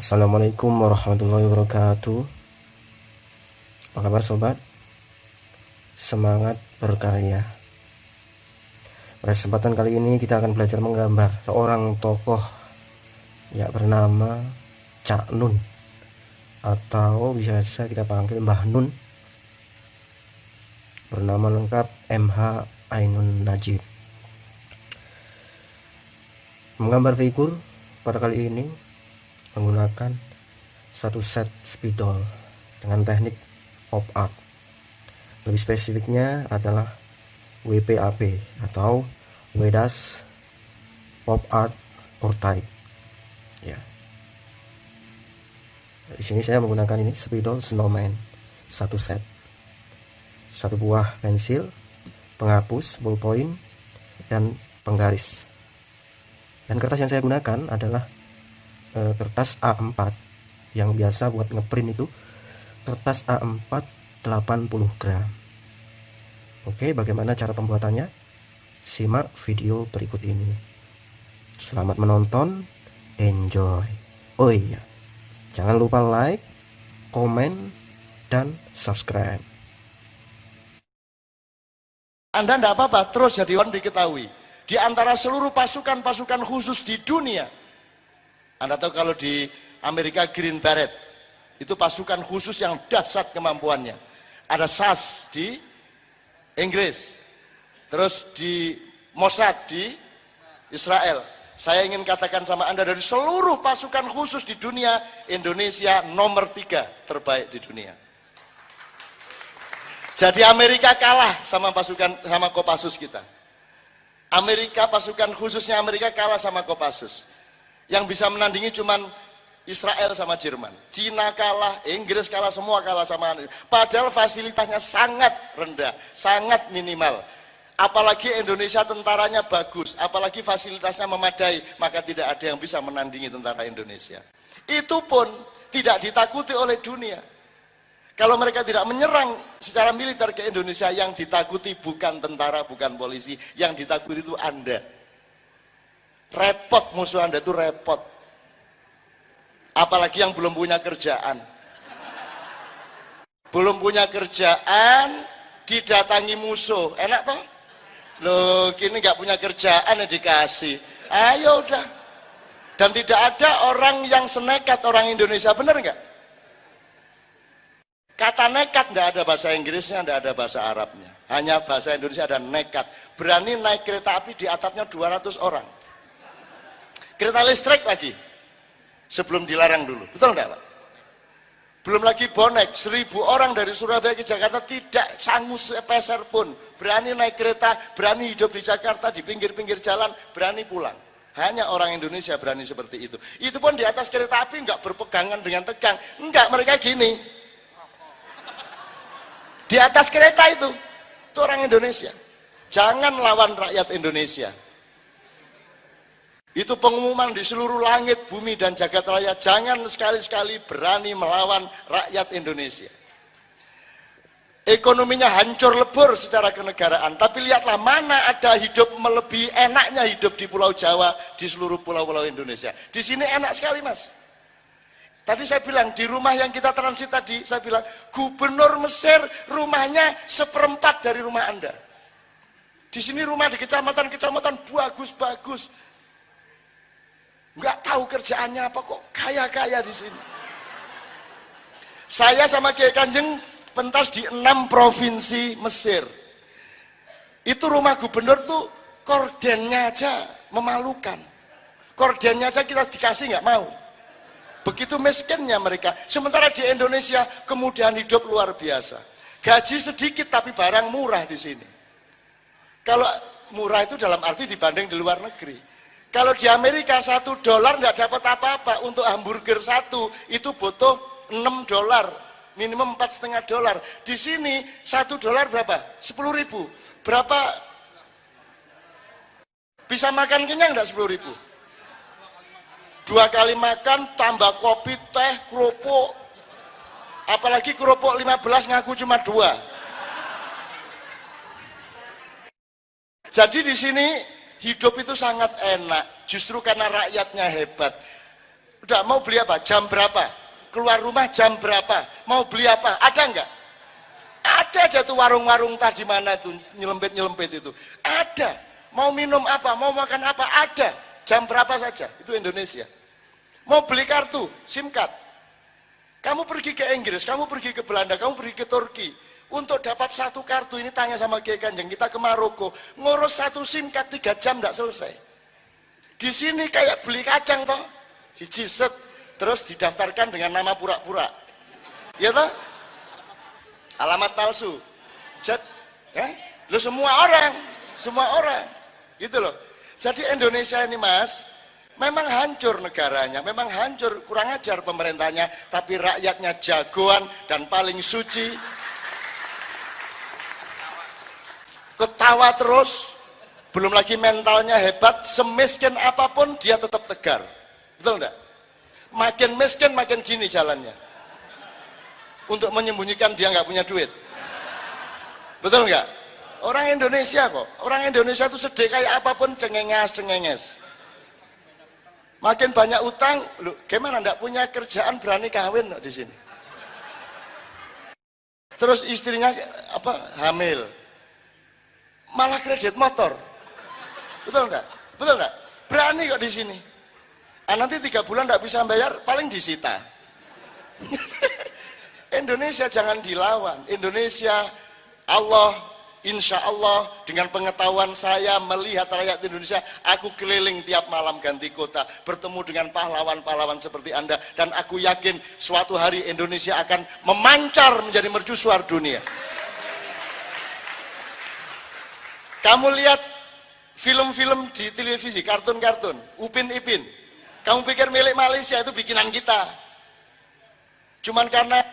Assalamualaikum warahmatullahi wabarakatuh. Apa kabar sobat? Semangat berkarya. Pada kesempatan kali ini kita akan belajar menggambar seorang tokoh yang bernama Cak Nun, atau biasa kita panggil Mbah Nun, bernama lengkap MH Ainun Najib. Menggambar figur pada kali ini menggunakan satu set spidol dengan teknik pop art. Lebih spesifiknya adalah WPAP atau Wedas Pop Art Portrait. Ya. Di sini saya menggunakan ini spidol snowman satu set, satu buah pensil, penghapus, ballpoint, dan penggaris. Dan kertas yang saya gunakan adalah kertas A4 yang biasa buat ngeprint itu, kertas A4 80 gram. Oke, bagaimana cara pembuatannya? Simak video berikut ini. Selamat menonton, enjoy. Oh iya, jangan lupa like, komen, dan subscribe. Anda tidak apa-apa, terus jadi orang diketahui di antara seluruh pasukan-pasukan khusus di dunia. Anda tahu kalau di Amerika Green Beret itu pasukan khusus yang dahsyat kemampuannya. Ada SAS di Inggris, terus di Mossad di Israel. Saya ingin katakan sama Anda, dari seluruh pasukan khusus di dunia, Indonesia nomor 3 terbaik di dunia. Jadi Amerika kalah sama Kopassus kita. Pasukan khususnya Amerika kalah sama Kopassus. Yang bisa menandingi cuman Israel sama Jerman. Cina kalah, Inggris kalah, semua kalah sama Amerika. Padahal fasilitasnya sangat rendah, sangat minimal. Apalagi Indonesia tentaranya bagus, apalagi fasilitasnya memadai, maka tidak ada yang bisa menandingi tentara Indonesia. Itu pun tidak ditakuti oleh dunia. Kalau mereka tidak menyerang secara militer ke Indonesia, yang ditakuti bukan tentara, bukan polisi, yang ditakuti itu Anda. Repot, musuh Anda itu repot. Apalagi yang belum punya kerjaan. Belum punya kerjaan, didatangi musuh. Enak toh? Loh, kini nggak punya kerjaan ya dikasih. Ayo udah. Dan tidak ada orang yang senekat orang Indonesia, bener nggak? Kata nekat nggak ada bahasa Inggrisnya, nggak ada bahasa Arabnya. Hanya bahasa Indonesia ada nekat. Berani naik kereta api di atapnya 200 orang. Kereta listrik lagi, sebelum dilarang dulu, betul enggak Pak? Belum lagi bonek, 1000 orang dari Surabaya ke Jakarta tidak sanggup sepeser pun, berani naik kereta, berani hidup di Jakarta, di pinggir-pinggir jalan, berani pulang. Hanya orang Indonesia berani seperti itu. Itu pun di atas kereta api enggak berpegangan dengan tegang, enggak, mereka gini. Di atas kereta itu orang Indonesia. Jangan lawan rakyat Indonesia. Itu pengumuman di seluruh langit, bumi, dan jagat raya. Jangan sekali-sekali berani melawan rakyat Indonesia. Ekonominya hancur lebur secara kenegaraan. Tapi lihatlah, mana ada hidup melebihi enaknya hidup di Pulau Jawa, di seluruh pulau-pulau Indonesia. Di sini enak sekali mas. Tadi saya bilang, di rumah yang kita transit tadi, saya bilang, gubernur Mesir rumahnya 1/4 dari rumah Anda. Di sini rumah di kecamatan-kecamatan bagus-bagus. Nggak tahu kerjaannya apa, kok kaya-kaya di sini. Saya sama Kiai Kanjeng pentas di 6 provinsi Mesir. Itu rumah gubernur tuh kordennya aja memalukan. Kordennya aja kita dikasih nggak mau. Begitu miskinnya mereka. Sementara di Indonesia kemudahan hidup luar biasa. Gaji sedikit tapi barang murah di sini. Kalau murah itu dalam arti dibanding di luar negeri. Kalau di Amerika $1 nggak dapat apa-apa. Untuk hamburger satu itu butuh $6, minimum $4,5. Di sini $1 berapa? 10.000. Berapa? Bisa makan kenyang nggak 10.000? 2 kali makan tambah kopi, teh, kerupuk. Apalagi kerupuk 15 ngaku cuma 2. Jadi di sini hidup itu sangat enak, justru karena rakyatnya hebat. Udah, mau beli apa? Jam berapa? Keluar rumah jam berapa? Mau beli apa? Ada enggak? Ada aja tuh warung-warung tadi mana tuh nyelempit-nyelempit itu. Ada. Mau minum apa? Mau makan apa? Ada. Jam berapa saja? Itu Indonesia. Mau beli kartu, SIM card. Kamu pergi ke Inggris, kamu pergi ke Belanda, kamu pergi ke Turki. Untuk dapat satu kartu ini tanya sama Kiai Kanjeng, kita ke Maroko, ngurus satu SIM card 3 jam tidak selesai. Di sini kayak beli kacang toh, dijiset, terus didaftarkan dengan nama pura-pura. Ya toh? Alamat palsu. Lo semua orang, gitu loh. Jadi Indonesia ini Mas, memang hancur negaranya, memang hancur, kurang ajar pemerintahnya, tapi rakyatnya jagoan dan paling suci. Ketawa terus, belum lagi mentalnya hebat, semiskin apapun dia tetap tegar. Betul enggak? Makin miskin makin gini jalannya. Untuk menyembunyikan dia nggak punya duit. Betul enggak? Orang Indonesia kok, orang Indonesia itu sedih kayak apapun cengenges. Makin banyak utang, lu gimana ndak punya kerjaan berani kawin di sini. Terus istrinya hamil, malah kredit motor, betul enggak? Betul enggak? Berani kok di sini. Nanti 3 bulan ndak bisa bayar, paling disita. Indonesia jangan dilawan. Indonesia, Allah. Insya Allah dengan pengetahuan saya melihat rakyat Indonesia, aku keliling tiap malam ganti kota, bertemu dengan pahlawan-pahlawan seperti Anda, dan aku yakin suatu hari Indonesia akan memancar menjadi mercusuar dunia. Kamu lihat film-film di televisi, kartun-kartun, Upin Ipin, kamu pikir milik Malaysia, itu bikinan kita. Cuman karena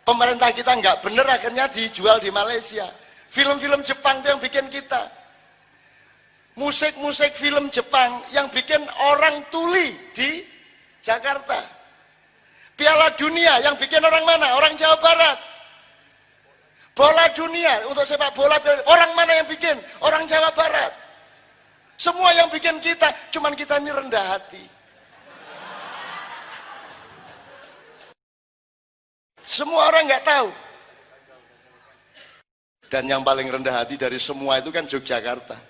pemerintah kita nggak bener, akhirnya dijual di Malaysia. Film-film Jepang itu yang bikin kita. Musik-musik film Jepang yang bikin orang tuli di Jakarta. Piala Dunia yang bikin orang mana? Orang Jawa Barat. Bola dunia untuk sepak bola, orang mana yang bikin? Orang Jawa Barat. Semua yang bikin kita, cuman kita ini rendah hati. Semua orang nggak tahu. Dan yang paling rendah hati dari semua itu kan Yogyakarta.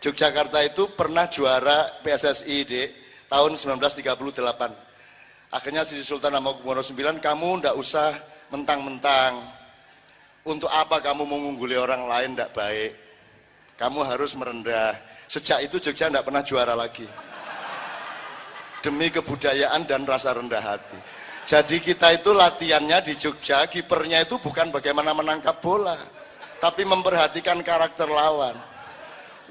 Yogyakarta itu pernah juara PSSI di tahun 1938. Akhirnya Sri Sultan Hamengkubuwono IX, kamu ndak usah mentang-mentang. Untuk apa kamu mengungguli orang lain, ndak baik. Kamu harus merendah. Sejak itu Jogja ndak pernah juara lagi. Demi kebudayaan dan rasa rendah hati. Jadi kita itu latihannya di Jogja, kipernya itu bukan bagaimana menangkap bola, tapi memperhatikan karakter lawan.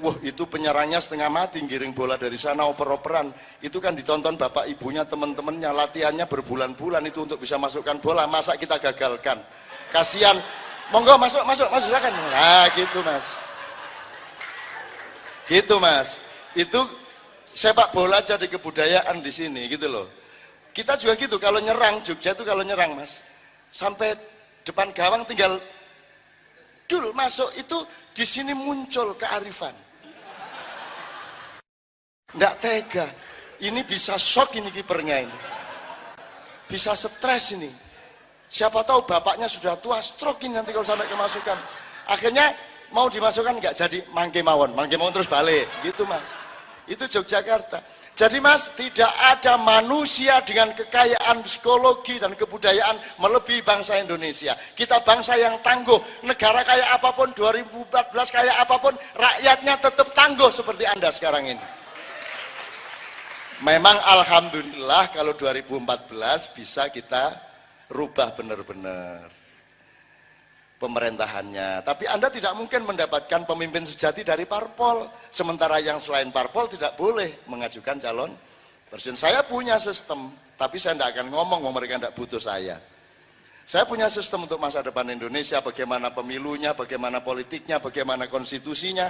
Wah, itu penyerangnya setengah mati giring bola dari sana, oper-operan. Itu kan ditonton bapak ibunya, teman-temannya, latihannya berbulan-bulan itu untuk bisa masukkan bola. Masa kita gagalkan? Kasihan. Monggo masuk silakan. Nah, gitu Mas. Gitu Mas. Itu sepak bola jadi kebudayaan di sini gitu loh. Kita juga gitu, kalau nyerang, Jogja itu kalau nyerang Mas, sampai depan gawang tinggal dulu masuk, itu di sini muncul kearifan. Nggak tega, ini bisa shock ini kipernya ini, bisa stres ini. Siapa tahu bapaknya sudah tua, stroke ini nanti kalau sampai kemasukan. Akhirnya mau dimasukkan nggak jadi, mangke mawon terus balik, gitu Mas. Itu Yogyakarta. Jadi Mas, tidak ada manusia dengan kekayaan psikologi dan kebudayaan melebihi bangsa Indonesia. Kita bangsa yang tangguh. Negara kayak apapun, 2014 kayak apapun, rakyatnya tetap tangguh seperti Anda sekarang ini. Memang alhamdulillah kalau 2014 bisa kita rubah benar-benar pemerintahannya. Tapi Anda tidak mungkin mendapatkan pemimpin sejati dari parpol. Sementara yang selain parpol tidak boleh mengajukan calon presiden. Saya punya sistem, tapi saya tidak akan ngomong mereka tidak butuh saya. Saya punya sistem untuk masa depan Indonesia, bagaimana pemilunya, bagaimana politiknya, bagaimana konstitusinya.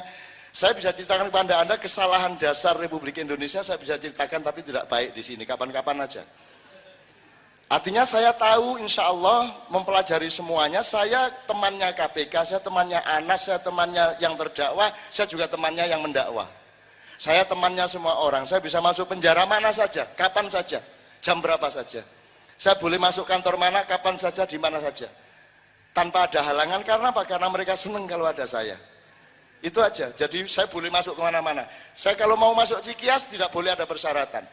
Saya bisa ceritakan kepada Anda kesalahan dasar Republik Indonesia, saya bisa ceritakan tapi tidak baik di sini, kapan-kapan aja. Artinya saya tahu insya Allah mempelajari semuanya, saya temannya KPK, saya temannya Anas, saya temannya yang terdakwa, saya juga temannya yang mendakwa. Saya temannya semua orang, saya bisa masuk penjara mana saja, kapan saja. jam berapa saja. Saya boleh masuk kantor mana, kapan saja, di mana saja. Tanpa ada halangan, karena apa? Karena mereka senang kalau ada saya. Itu aja, jadi saya boleh masuk kemana-mana. Saya kalau mau masuk Cikias, tidak boleh ada persyaratan.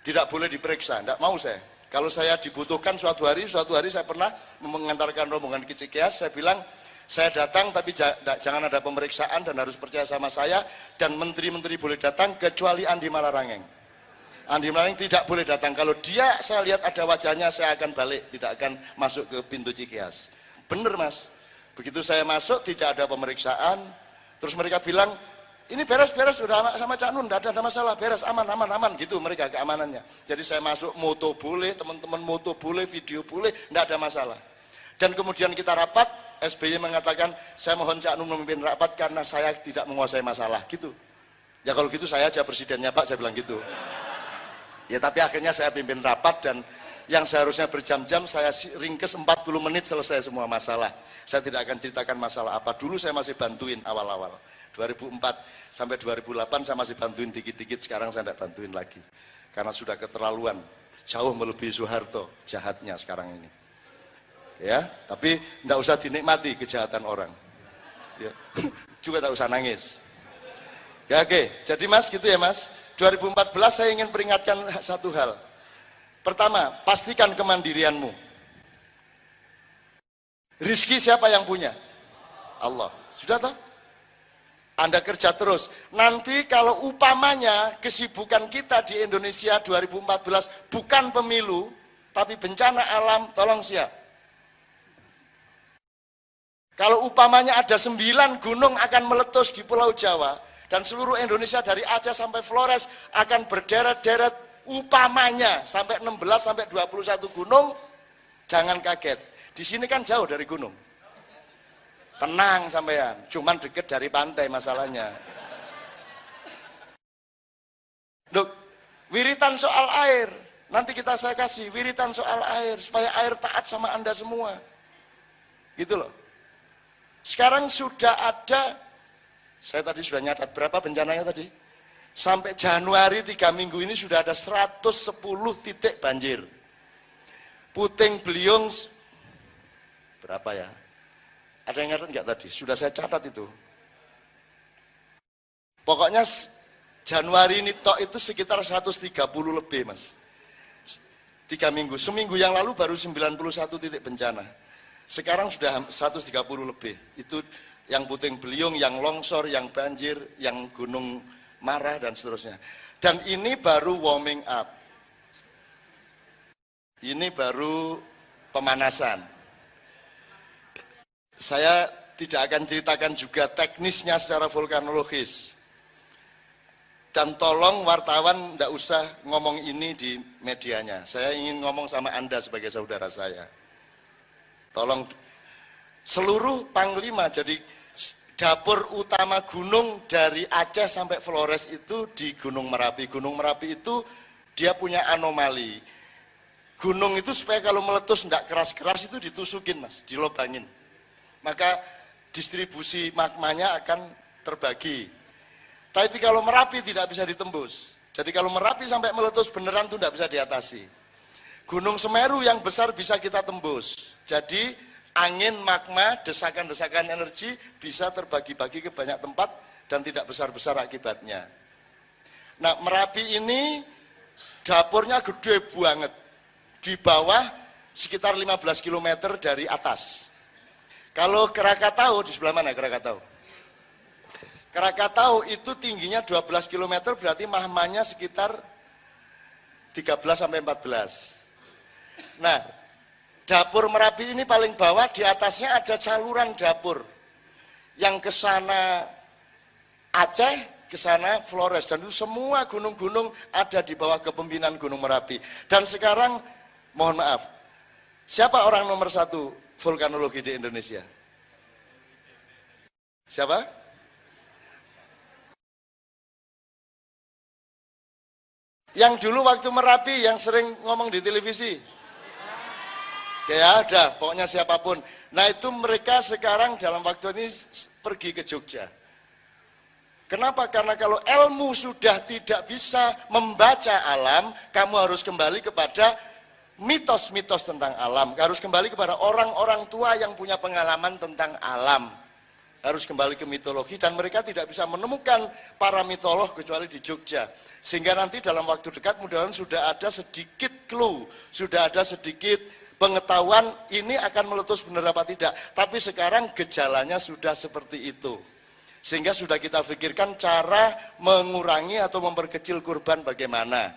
Tidak boleh diperiksa, tidak mau saya. Kalau saya dibutuhkan suatu hari saya pernah mengantarkan rombongan ke Cikias, saya bilang, saya datang tapi jangan ada pemeriksaan dan harus percaya sama saya, dan menteri-menteri boleh datang kecuali Andi Malarangeng. Andi Malarangeng tidak boleh datang. Kalau dia saya lihat ada wajahnya, saya akan balik, tidak akan masuk ke pintu Cikias. Bener Mas. Begitu saya masuk tidak ada pemeriksaan, terus mereka bilang, ini beres-beres udah sama Cak Nun, tidak ada masalah, beres, aman gitu mereka keamanannya. Jadi saya masuk, moto boleh, teman-teman moto boleh, video boleh, tidak ada masalah. Dan kemudian kita rapat, SBY mengatakan, saya mohon Cak Nun memimpin rapat karena saya tidak menguasai masalah, gitu. Ya kalau gitu saya aja presidennya Pak, saya bilang gitu. Ya tapi akhirnya saya pimpin rapat dan yang seharusnya berjam-jam saya ringkes 40 menit selesai semua masalah. Saya tidak akan ceritakan masalah apa. Dulu saya masih bantuin awal-awal. 2004 sampai 2008 saya masih bantuin dikit-dikit, sekarang saya tidak bantuin lagi. Karena sudah keterlaluan, jauh melebihi Soeharto jahatnya sekarang ini. Ya, tapi tidak usah dinikmati kejahatan orang. Ya. Juga tidak usah nangis. Ya oke, jadi Mas gitu ya Mas. 2014 saya ingin peringatkan satu hal. Pertama, pastikan kemandirianmu. Rizki siapa yang punya? Allah. Sudah tahu? Anda kerja terus. Nanti kalau umpamanya kesibukan kita di Indonesia 2014 bukan pemilu, tapi bencana alam, tolong siap. Kalau umpamanya ada 9 gunung akan meletus di Pulau Jawa, dan seluruh Indonesia dari Aceh sampai Flores akan berderet-deret, umpamanya sampai 16 sampai 21 gunung, jangan kaget. Di sini kan jauh dari gunung. Tenang sampean, cuman deket dari pantai masalahnya. Loh, wiritan soal air, nanti saya kasih wiritan soal air, supaya air taat sama Anda semua. Gitu loh. Sekarang sudah ada, saya tadi sudah nyatat berapa bencananya tadi? Sampai Januari 3 minggu ini sudah ada 110 titik banjir. Puting Beliung, berapa ya? Ada yang ingat enggak tadi? Sudah saya catat itu. Pokoknya Januari ini tok itu sekitar 130 lebih Mas. 3 minggu. Seminggu yang lalu baru 91 titik bencana. Sekarang sudah 130 lebih. Itu yang Puting Beliung, yang longsor, yang banjir, yang gunung marah dan seterusnya. Dan ini baru warming up. Ini baru pemanasan. Saya tidak akan ceritakan juga teknisnya secara vulkanologis. Dan tolong wartawan tidak usah ngomong ini di medianya. Saya ingin ngomong sama Anda sebagai saudara saya. Tolong seluruh Panglima, jadi dapur utama gunung dari Aceh sampai Flores itu di Gunung Merapi. Gunung Merapi itu dia punya anomali. Gunung itu supaya kalau meletus tidak keras-keras itu ditusukin Mas, dilobangin. Maka distribusi magmanya akan terbagi. Tapi kalau Merapi tidak bisa ditembus. Jadi kalau Merapi sampai meletus beneran itu tidak bisa diatasi. Gunung Semeru yang besar bisa kita tembus. Jadi angin, magma, desakan-desakan energi bisa terbagi-bagi ke banyak tempat dan tidak besar-besar akibatnya. Nah Merapi ini dapurnya gede banget. Di bawah sekitar 15 km dari atas. Kalau Krakatau, di sebelah mana Krakatau? Krakatau itu tingginya 12 km, berarti magmanya sekitar 13 sampai 14. Nah, dapur Merapi ini paling bawah, di atasnya ada saluran dapur. Yang ke sana Aceh, ke sana Flores, dan itu semua gunung-gunung ada di bawah kepemimpinan Gunung Merapi. Dan sekarang, mohon maaf, siapa orang nomor 1 vulkanologi di Indonesia? Siapa? Yang dulu waktu Merapi yang sering ngomong di televisi. Ya ada, pokoknya siapapun. Nah itu mereka sekarang dalam waktu ini pergi ke Jogja. Kenapa? Karena kalau ilmu sudah tidak bisa membaca alam, kamu harus kembali kepada mitos-mitos tentang alam. Harus kembali kepada orang-orang tua yang punya pengalaman tentang alam. Harus kembali ke mitologi, dan mereka tidak bisa menemukan para mitolog kecuali di Jogja. Sehingga nanti dalam waktu dekat mudah-mudahan sudah ada sedikit clue, sudah ada sedikit pengetahuan ini akan meletus benar apa tidak. Tapi sekarang gejalanya sudah seperti itu. Sehingga sudah kita pikirkan cara mengurangi atau memperkecil kurban bagaimana.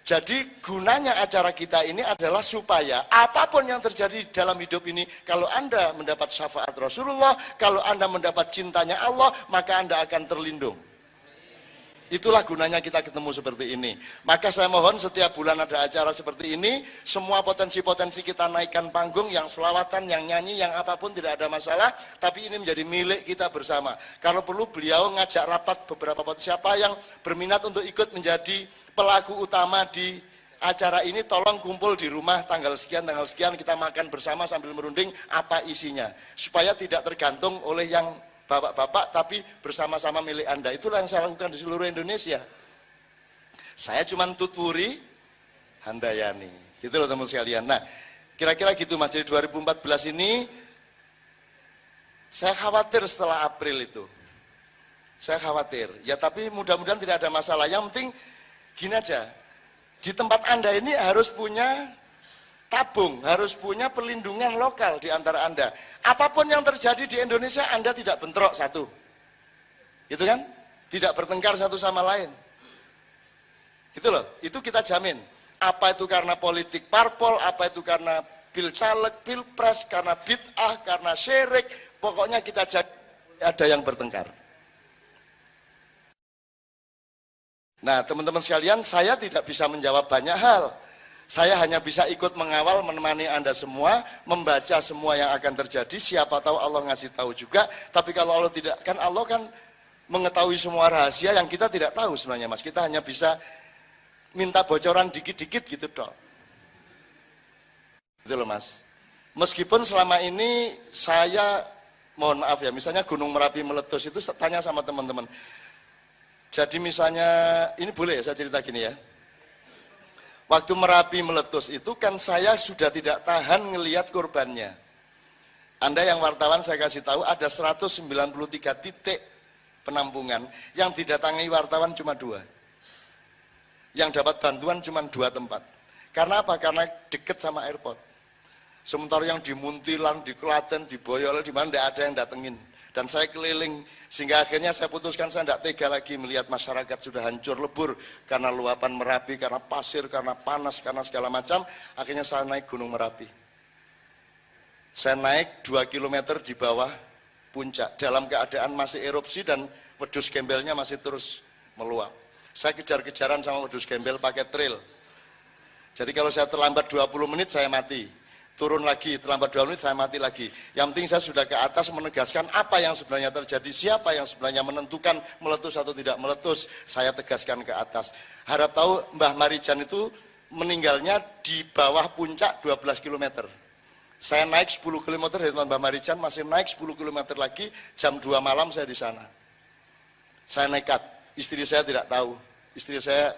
Jadi gunanya acara kita ini adalah supaya apapun yang terjadi dalam hidup ini, kalau Anda mendapat syafaat Rasulullah, kalau Anda mendapat cintanya Allah, maka Anda akan terlindung. Itulah gunanya kita ketemu seperti ini. Maka saya mohon setiap bulan ada acara seperti ini, semua potensi-potensi kita naikkan panggung, yang selawatan, yang nyanyi, yang apapun tidak ada masalah, tapi ini menjadi milik kita bersama. Kalau perlu beliau ngajak rapat beberapa potensi, siapa yang berminat untuk ikut menjadi pelaku utama di acara ini, tolong kumpul di rumah tanggal sekian, kita makan bersama sambil merunding apa isinya. Supaya tidak tergantung oleh yang bapak-bapak, tapi bersama-sama milik Anda. Itulah yang saya lakukan di seluruh Indonesia. Saya cuma tuturi Handayani. Gitu loh teman sekalian. Nah, kira-kira gitu Mas. Jadi 2014 ini, saya khawatir setelah April itu. Saya khawatir. Ya tapi mudah-mudahan tidak ada masalah. Yang penting, gini aja. Di tempat Anda ini harus punya tabung, harus punya perlindungan lokal di antara Anda. Apapun yang terjadi di Indonesia, Anda tidak bentrok satu. Gitu kan? Tidak bertengkar satu sama lain. Gitu loh, itu kita jamin. Apa itu karena politik parpol, apa itu karena pilcaleg, pilpres, karena bid'ah, karena syirik, pokoknya kita jamin ada yang bertengkar. Nah, teman-teman sekalian, saya tidak bisa menjawab banyak hal. Saya hanya bisa ikut mengawal, menemani Anda semua, membaca semua yang akan terjadi. Siapa tahu Allah ngasih tahu juga. Tapi kalau Allah tidak, kan Allah kan mengetahui semua rahasia yang kita tidak tahu sebenarnya, Mas. Kita hanya bisa minta bocoran dikit-dikit gitu dong. Gitu loh, Mas. Meskipun selama ini saya, mohon maaf ya, misalnya Gunung Merapi meletus itu tanya sama teman-teman. Jadi misalnya, ini boleh ya saya cerita gini ya. Waktu Merapi meletus itu kan saya sudah tidak tahan ngelihat korbannya. Anda yang wartawan saya kasih tahu ada 193 titik penampungan, yang didatangi wartawan cuma 2. Yang dapat bantuan cuma 2 tempat. Karena apa? Karena dekat sama airport. Sementara yang di Muntilan, di Klaten, di Boyolali, di mana tidak ada yang datengin. Dan saya keliling, sehingga akhirnya saya putuskan saya tidak tega lagi melihat masyarakat sudah hancur lebur karena luapan Merapi, karena pasir, karena panas, karena segala macam. Akhirnya saya naik Gunung Merapi. Saya naik 2 km di bawah puncak, dalam keadaan masih erupsi dan wedus gembelnya masih terus meluap. Saya kejar-kejaran sama wedus gembel pakai trail. Jadi kalau saya terlambat 20 menit saya mati. Turun lagi, terlambat 2 menit saya mati lagi. Yang penting saya sudah ke atas menegaskan apa yang sebenarnya terjadi, siapa yang sebenarnya menentukan meletus atau tidak meletus, saya tegaskan ke atas. Harap tahu Mbah Marijan itu meninggalnya di bawah puncak 12 km. Saya naik 10 km dari Mbah Marijan, masih naik 10 km lagi, jam 2 malam saya di sana. Saya nekat, istri saya tidak tahu. Istri saya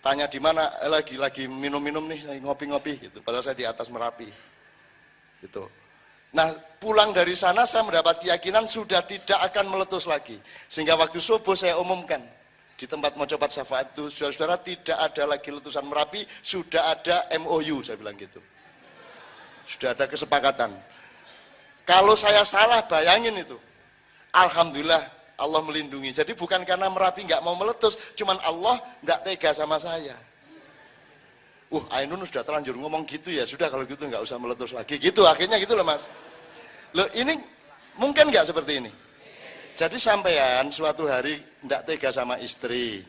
tanya di mana, lagi minum-minum nih, saya ngopi-ngopi gitu. Padahal saya di atas Merapi. Gitu. Nah, pulang dari sana saya mendapat keyakinan sudah tidak akan meletus lagi. Sehingga waktu subuh saya umumkan di tempat Mojopat Syafaat itu, saudara-saudara, tidak ada lagi letusan Merapi, sudah ada MOU, saya bilang gitu. Sudah ada kesepakatan. Kalau saya salah, bayangin itu. Alhamdulillah Allah melindungi. Jadi bukan karena Merapi nggak mau meletus, cuman Allah nggak tega sama saya. Ainun sudah terlanjur ngomong gitu ya, sudah kalau gitu nggak usah meletus lagi. Gitu, akhirnya gitu loh Mas. Loh ini mungkin nggak seperti ini? Jadi sampean suatu hari nggak tega sama istri.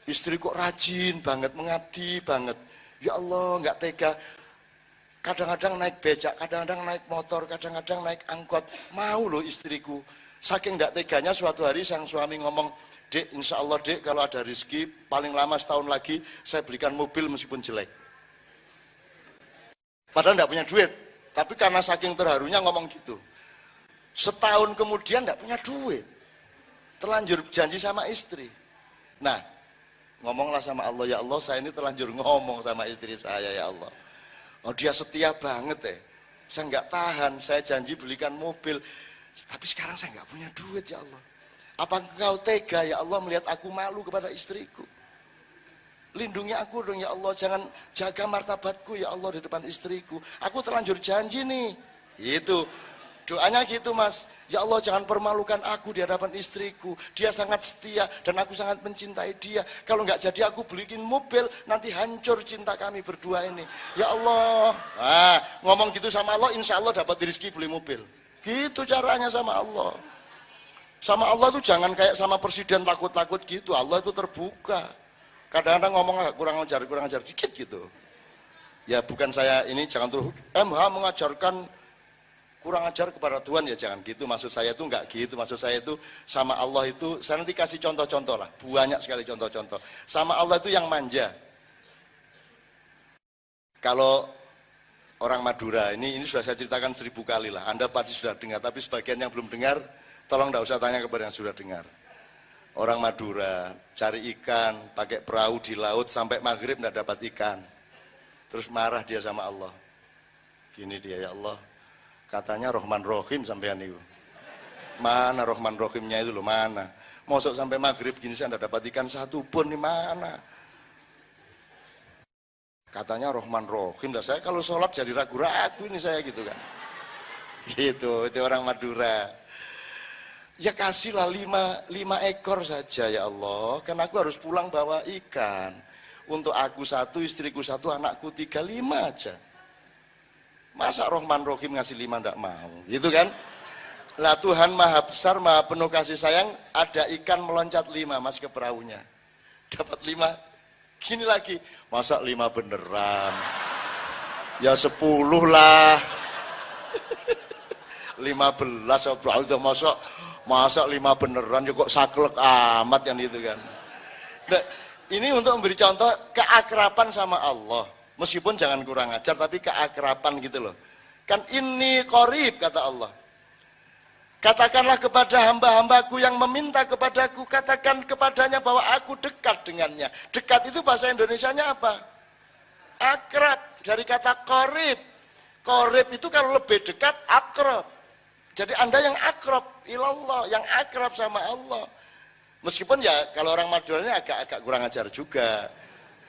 Istri kok rajin banget, mengabdi banget. Ya Allah nggak tega. Kadang-kadang naik becak, kadang-kadang naik motor, kadang-kadang naik angkot. Mau loh istriku. Saking nggak teganya suatu hari sang suami ngomong, Dek, insya Allah dek kalau ada rezeki paling lama setahun lagi saya belikan mobil meskipun jelek. Padahal nggak punya duit, tapi karena saking terharunya ngomong gitu. Setahun kemudian nggak punya duit. terlanjur janji sama istri. Nah, ngomonglah sama Allah, ya Allah saya ini terlanjur ngomong sama istri saya, ya Allah. Oh dia setia banget ya. Saya nggak tahan, saya janji belikan mobil. Tapi sekarang saya nggak punya duit, ya Allah. Apa engkau tega, ya Allah, melihat aku malu kepada istriku? Lindungi aku dong, ya Allah. Jangan jaga martabatku, ya Allah, di depan istriku. Aku terlanjur janji nih. Itu doanya gitu, Mas. Ya Allah, jangan permalukan aku di hadapan istriku. Dia sangat setia dan aku sangat mencintai dia. Kalau nggak jadi aku beliin mobil, nanti hancur cinta kami berdua ini. Ya Allah. Nah, ngomong gitu sama Allah, insya Allah dapat rezeki beli mobil. Gitu caranya sama Allah. Sama Allah tuh jangan kayak sama presiden takut-takut gitu. Allah itu terbuka. Kadang-kadang ngomong agak kurang ajar dikit gitu. Ya bukan saya ini jangan terus MH mengajarkan kurang ajar kepada Tuhan, ya jangan gitu. Maksud saya itu enggak gitu. Maksud saya itu sama Allah itu, saya nanti kasih contoh-contoh lah. Banyak sekali contoh-contoh. Sama Allah itu yang manja. Kalau orang Madura, ini sudah saya ceritakan 1000 kali lah. Anda pasti sudah dengar, tapi sebagian yang belum dengar, tolong enggak usah tanya kepada yang sudah dengar. Orang Madura cari ikan, pakai perahu di laut, sampai maghrib enggak dapat ikan. Terus marah dia sama Allah. Gini dia, ya Allah, katanya Rahman Rahim sampean itu. Mana Rahman Rahimnya itu loh, mana? Mosok sampai maghrib gini saya enggak dapat ikan satu pun, nih mana? Katanya Rahman Rahim. Lah saya kalau sholat jadi ragu-ragu ini saya gitu kan. Gitu, itu orang Madura. Ya kasihlah 5 ekor saja ya Allah. Kan aku harus pulang bawa ikan. Untuk aku 1, istriku 1, anakku 3, 5 aja. Masa Rahman Rahim ngasih 5 enggak mau, gitu kan? Lah Tuhan maha besar, maha penuh kasih sayang, ada ikan meloncat 5 mas ke perahunya. Dapat 5, gini lagi, masa 5 beneran? Ya 10 lah. 15, perahu itu masa 5 beneran, ya kok saklek amat yang itu kan. Nah, ini untuk memberi contoh keakraban sama Allah. Meskipun jangan kurang ajar, tapi keakraban gitu loh. Kan ini qorib, kata Allah. Katakanlah kepada hamba-hambaku yang meminta kepadaku, katakan kepadanya bahwa aku dekat dengannya. Dekat itu bahasa Indonesianya apa? Akrab, dari kata qorib. Qorib itu kalau lebih dekat, akrab. Jadi Anda yang akrab ilallah, yang akrab sama Allah. Meskipun ya kalau orang Madura ini agak kurang ajar juga.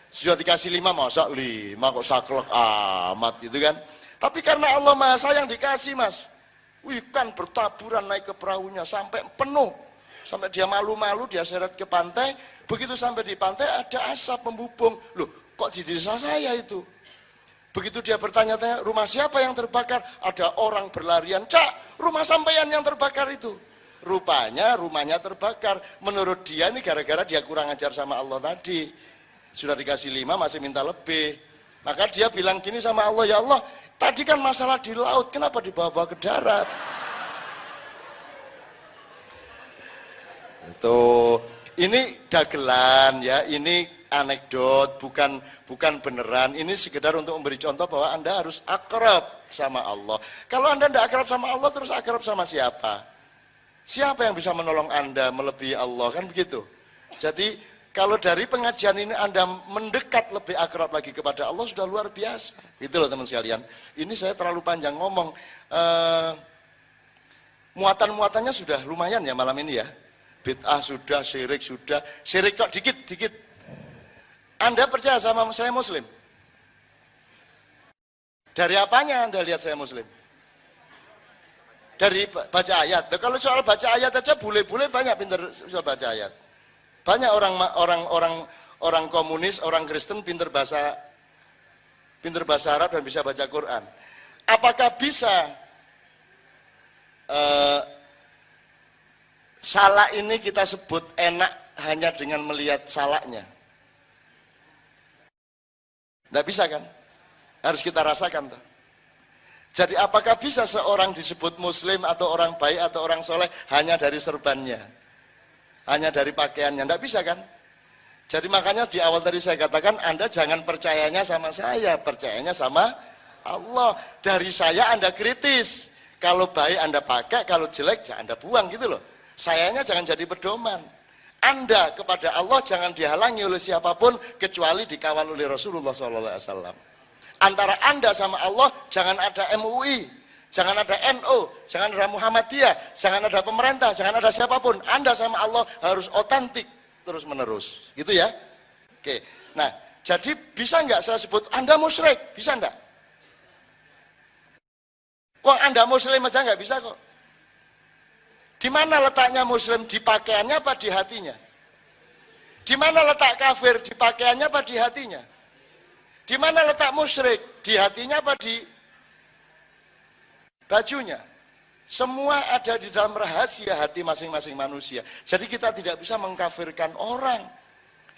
Sudah dikasih 5, masa 5 kok saklek amat gitu kan. Tapi karena Allah maha sayang dikasih mas. Ikan bertaburan naik ke perahunya sampai penuh. Sampai dia malu-malu, dia seret ke pantai. Begitu sampai di pantai ada asap membubung. Loh kok di desa saya itu? Begitu dia bertanya-tanya, rumah siapa yang terbakar? Ada orang berlarian, Cak, rumah sampean yang terbakar itu. Rupanya rumahnya terbakar. Menurut dia ini gara-gara dia kurang ajar sama Allah tadi. Sudah dikasih 5 masih minta lebih. Maka dia bilang gini sama Allah, ya Allah, tadi kan masalah di laut, kenapa dibawa-bawa ke darat? Itu ini dagelan ya, ini anekdot, bukan beneran. Ini sekedar untuk memberi contoh bahwa Anda harus akrab sama Allah. Kalau Anda tidak akrab sama Allah, terus akrab sama siapa? Siapa yang bisa menolong Anda melebihi Allah, kan begitu. Jadi kalau dari pengajian ini Anda mendekat lebih akrab lagi kepada Allah, sudah luar biasa. Gitu loh teman sekalian. Ini saya terlalu panjang ngomong. Muatan-muatannya sudah lumayan ya malam ini ya. Bid'ah sudah, syirik sudah. Syirik kok dikit-dikit. Anda percaya sama saya muslim? Dari apanya Anda lihat saya muslim? Dari baca ayat. Nah, kalau soal baca ayat aja bule-bule banyak pinter soal baca ayat. Banyak orang komunis, orang Kristen pinter bahasa Arab dan bisa baca Quran. Apakah bisa salak ini kita sebut enak hanya dengan melihat salaknya? Tidak bisa kan? Harus kita rasakan tuh. Jadi apakah bisa seorang disebut muslim atau orang baik atau orang soleh hanya dari serbannya? Hanya dari pakaiannya? Tidak bisa kan? Jadi makanya di awal tadi saya katakan Anda jangan percayanya sama saya, percayanya sama Allah. Dari saya Anda kritis. Kalau baik Anda pakai, kalau jelek Anda buang gitu loh. Sayanya jangan jadi pedoman. Anda kepada Allah jangan dihalangi oleh siapapun kecuali dikawal oleh Rasulullah SAW. Antara Anda sama Allah jangan ada MUI, jangan ada NU, jangan ada Muhammadiyah, jangan ada pemerintah, jangan ada siapapun. Anda sama Allah harus otentik terus menerus, gitu ya. Oke, nah jadi bisa nggak saya sebut Anda musyrik? Bisa nggak? Wong Anda Muslim aja nggak bisa kok. Di mana letaknya Muslim? Di pakaiannya apa di hatinya? Di mana letak kafir? Di pakaiannya apa di hatinya? Di mana letak musyrik? Di hatinya apa di bajunya? Semua ada di dalam rahasia hati masing-masing manusia. Jadi kita tidak bisa mengkafirkan orang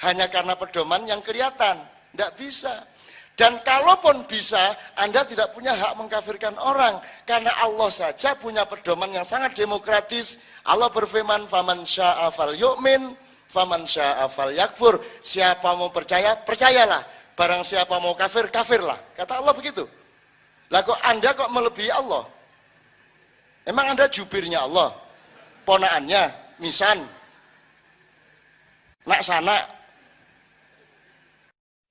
hanya karena pedoman yang kelihatan. Tidak bisa. Dan kalaupun bisa, Anda tidak punya hak mengkafirkan orang. Karena Allah saja punya pedoman yang sangat demokratis. Allah berfirman, faman sya'a fal yu'min, faman sya'a fal yakfur. Siapa mau percaya, percayalah. Barang siapa mau kafir, kafirlah. Kata Allah begitu. Lah kok Anda kok melebihi Allah? Emang Anda jubirnya Allah? Ponaannya, misan, nak sana,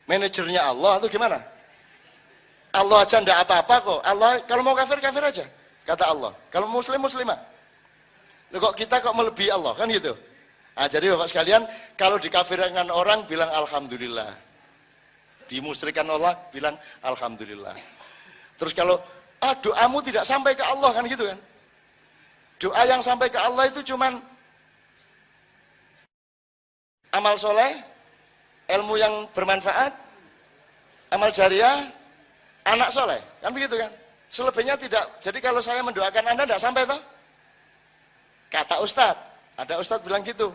manajernya Allah atau gimana? Allah aja ndak apa-apa kok. Allah kalau mau kafir kafir aja, kata Allah. Kalau muslim muslimah. Loh kok kita kok melebihi Allah kan gitu? Nah, jadi Bapak sekalian, kalau dikafirkan orang bilang alhamdulillah. Dimusyrikan Allah bilang alhamdulillah. Terus kalau doamu tidak sampai ke Allah kan gitu kan? Doa yang sampai ke Allah itu cuman amal soleh, ilmu yang bermanfaat, amal jariah, anak soleh, kan begitu kan? Selebihnya tidak. Jadi kalau saya mendoakan Anda tidak sampai toh? Kata Ustadz, ada Ustadz bilang gitu.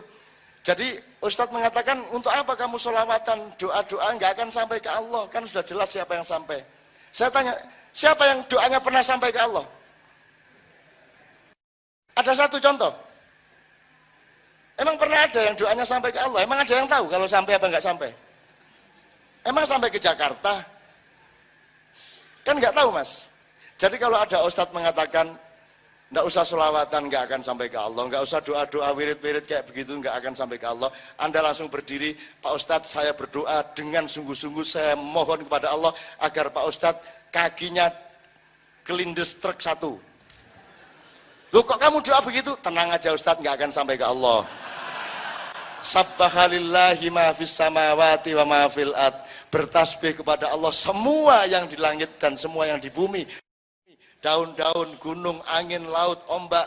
Jadi Ustadz mengatakan untuk apa kamu sholawatan, doa-doa nggak akan sampai ke Allah, kan sudah jelas siapa yang sampai. Saya tanya, siapa yang doanya pernah sampai ke Allah? Ada satu contoh. Emang pernah ada yang doanya sampai ke Allah? Emang ada yang tahu kalau sampai apa nggak sampai? Emang sampai ke Jakarta? Kan nggak tahu mas. Jadi kalau ada ustadz mengatakan nggak usah sholawatan nggak akan sampai ke Allah, nggak usah doa-doa wirid-wirid kayak begitu nggak akan sampai ke Allah, Anda langsung berdiri, Pak Ustadz saya berdoa dengan sungguh-sungguh, saya mohon kepada Allah agar Pak Ustadz kakinya kelindes truk satu. Loh kok kamu doa begitu? Tenang aja Ustadz nggak akan sampai ke Allah. Sabbahalillahi ma fis samawati wa ma fil ard. Bertasbih kepada Allah semua yang di langit dan semua yang di bumi. Daun-daun, gunung, angin, laut, ombak,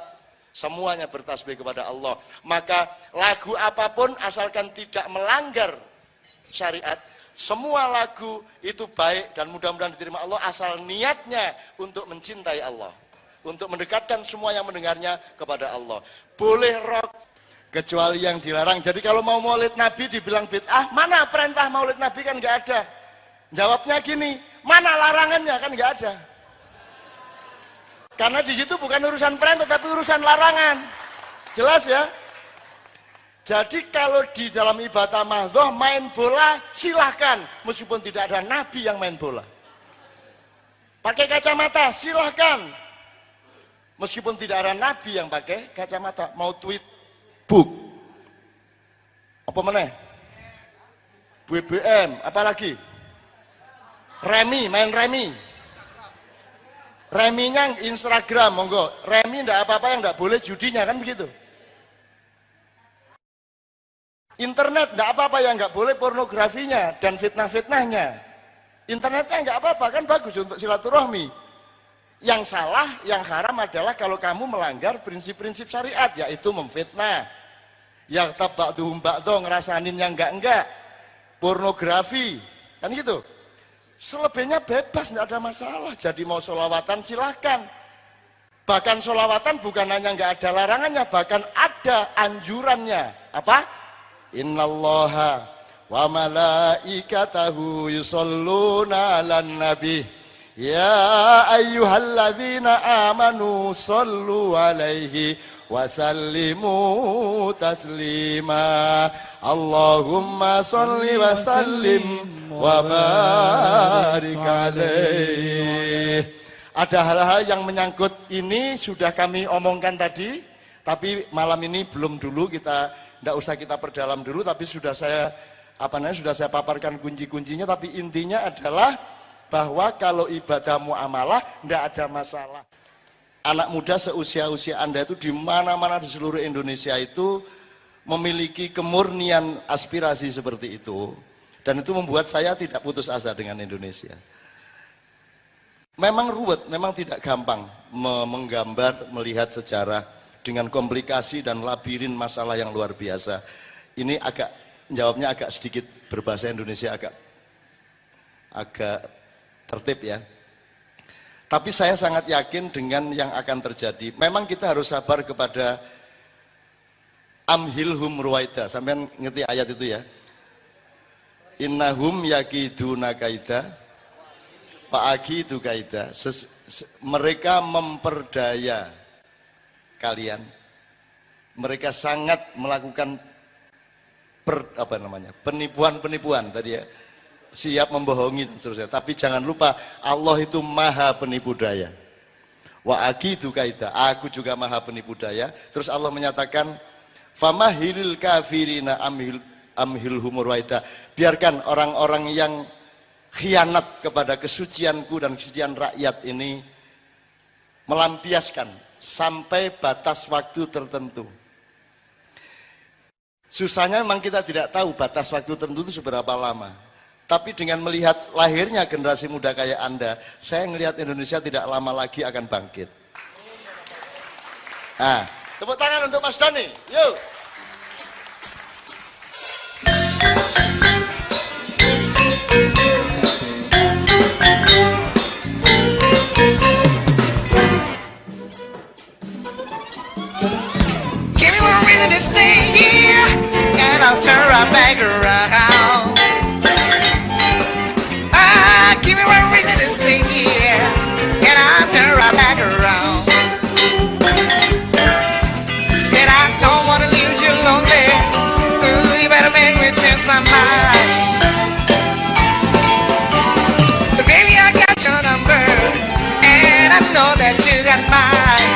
semuanya bertasbih kepada Allah. Maka lagu apapun asalkan tidak melanggar syariat, semua lagu itu baik dan mudah-mudahan diterima Allah asal niatnya untuk mencintai Allah, untuk mendekatkan semua yang mendengarnya kepada Allah. Boleh rock kecuali yang dilarang. Jadi kalau mau maulid Nabi dibilang bid'ah, mana perintah maulid Nabi kan nggak ada. Jawabnya gini, mana larangannya kan nggak ada. Karena di situ bukan urusan perintah tapi urusan larangan. Jelas ya? Jadi kalau di dalam ibadah mahdhah main bola silahkan, meskipun tidak ada Nabi yang main bola. Pakai kacamata silahkan, meskipun tidak ada Nabi yang pakai kacamata. Mau tweet book apa mana? BBM apalagi? Remi, main remi. Reminya Instagram, monggo. Remi enggak apa-apa yang enggak boleh judinya kan begitu. Internet enggak apa-apa yang enggak boleh pornografinya dan fitnah-fitnahnya. Internetnya enggak apa-apa kan bagus untuk silaturahmi. Yang salah, yang haram adalah kalau kamu melanggar prinsip-prinsip syariat, yaitu memfitnah. Yang tabakduhum ba'do, ngerasanin yang enggak. Pornografi, kan gitu. Selebihnya bebas, tidak ada masalah. Jadi mau sholawatan silahkan. Bahkan sholawatan bukan hanya nggak ada larangannya, bahkan ada anjurannya. Apa? Innallaha wa malaikatahu yusholluna 'alan nabi. Ya ayyuhalladzina amanu shollu 'alaihi wa sallimu taslima. Allahumma sholli wa sallim wa barik alaih. Ada hal-hal yang menyangkut ini sudah kami omongkan tadi, Tapi malam ini belum dulu, kita tidak usah kita perdalam dulu, tapi sudah saya paparkan kunci-kuncinya. Tapi intinya adalah bahwa kalau ibadah muamalah tidak ada masalah. Anak muda seusia-usia Anda itu di mana-mana di seluruh Indonesia itu memiliki kemurnian aspirasi seperti itu. Dan itu membuat saya tidak putus asa dengan Indonesia. Memang ruwet, memang tidak gampang menggambar, melihat sejarah dengan komplikasi dan labirin masalah yang luar biasa. Ini jawabnya agak sedikit berbahasa Indonesia, agak tertib ya. Tapi saya sangat yakin dengan yang akan terjadi. Memang kita harus sabar kepada amhilhum ruwaida. Sampai ngerti ayat itu ya. Innahum yakiduna kaida fa'akidu kaida. Mereka memperdaya kalian. Mereka sangat melakukan penipuan-penipuan tadi ya. Siap membohongi dan seterusnya. Tapi jangan lupa Allah itu maha penipu daya. Wa akidu kaida. Aku juga maha penipu daya. Terus Allah menyatakan famahilil kafirina amhilhum ruwaida. Biarkan orang-orang yang khianat kepada kesucianku dan kesucian rakyat ini melampiaskan sampai batas waktu tertentu. Susahnya memang kita tidak tahu batas waktu tertentu itu seberapa lama. Tapi dengan melihat lahirnya generasi muda kayak Anda, saya melihat Indonesia tidak lama lagi akan bangkit. Nah, tepuk tangan untuk Mas Doni. Yuk. Give me one reason to stay here, and I'll turn right back around. Give me one reason to stay here, and I'll turn right back around. Said I don't wanna leave you lonely. Ooh, you better make me change my mind. But baby, I got your number, and I know that you got mine.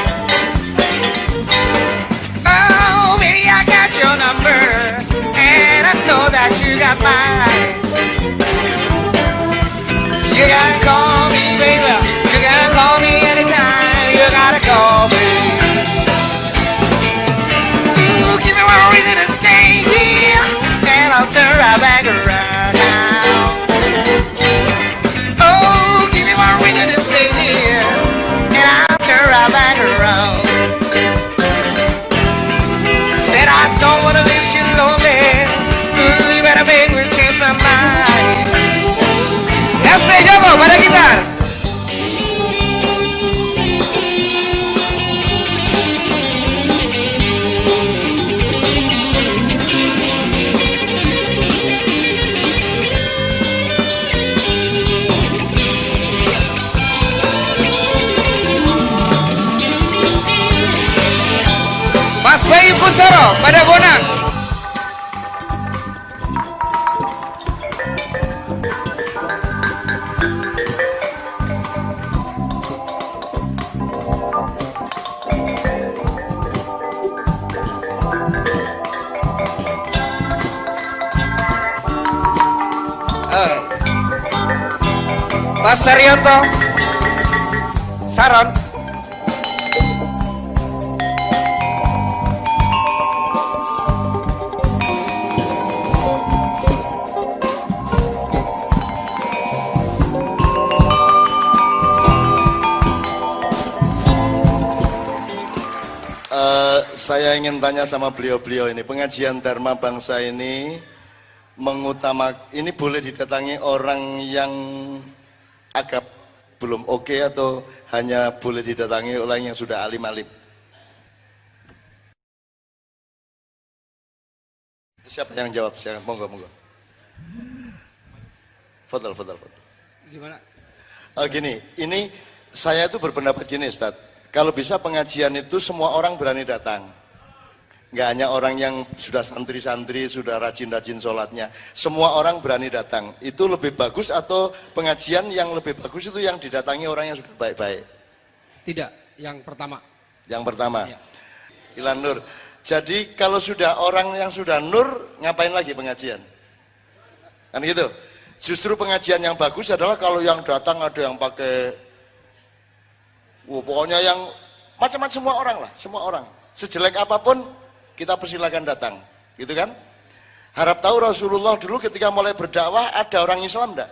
Oh, baby, I got your number, and I know that you got mine. You gotta call me, baby. You gotta call me anytime. You gotta call me. Ooh, give me one reason to stay here, and I'll turn right back around now. Oh, give me one reason to stay here, and I'll turn right back around. Said I don't wanna leave you lonely. Ooh, you better make me change my mind. SP Joko pada gitar. Mas Bayu Kuncoro pada bonang. Mas Saryoto Saron. Saya ingin tanya sama beliau-beliau ini, pengajian Dharma Bangsa ini ini boleh didatangi orang yang agak belum oke atau hanya boleh didatangi oleh yang sudah alim-alim? Siapa yang jawab? Siapa? Monggo. Fadal. Gimana? Gini, ini saya itu berpendapat gini, Ustaz. Kalau bisa pengajian itu semua orang berani datang. Nggak hanya orang yang sudah santri-santri, sudah rajin-rajin sholatnya. Semua orang berani datang. Itu lebih bagus atau pengajian yang lebih bagus itu yang didatangi orang yang sudah baik-baik? Tidak, yang pertama. Yang pertama. Ya. Ilah nur. Jadi kalau sudah orang yang sudah nur, ngapain lagi pengajian? Kan gitu. Justru pengajian yang bagus adalah kalau yang datang ada yang pakai, pokoknya yang macam-macam, semua orang lah, semua orang. Sejelek apapun kita persilakan datang, gitu kan? Harap tahu Rasulullah dulu ketika mulai berdakwah ada orang Islam enggak?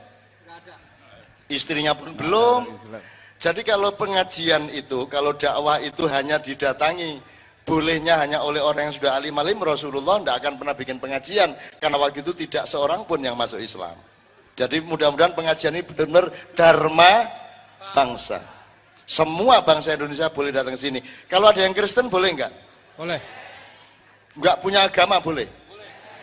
Istrinya pun belum. Jadi kalau pengajian itu, kalau dakwah itu hanya didatangi, bolehnya hanya oleh orang yang sudah alim-alim, Rasulullah tidak akan pernah bikin pengajian, karena waktu itu tidak seorang pun yang masuk Islam. Jadi mudah-mudahan pengajian ini benar-benar dharma bangsa. Semua bangsa Indonesia boleh datang ke sini. Kalau ada yang Kristen boleh enggak? Boleh. Enggak punya agama boleh?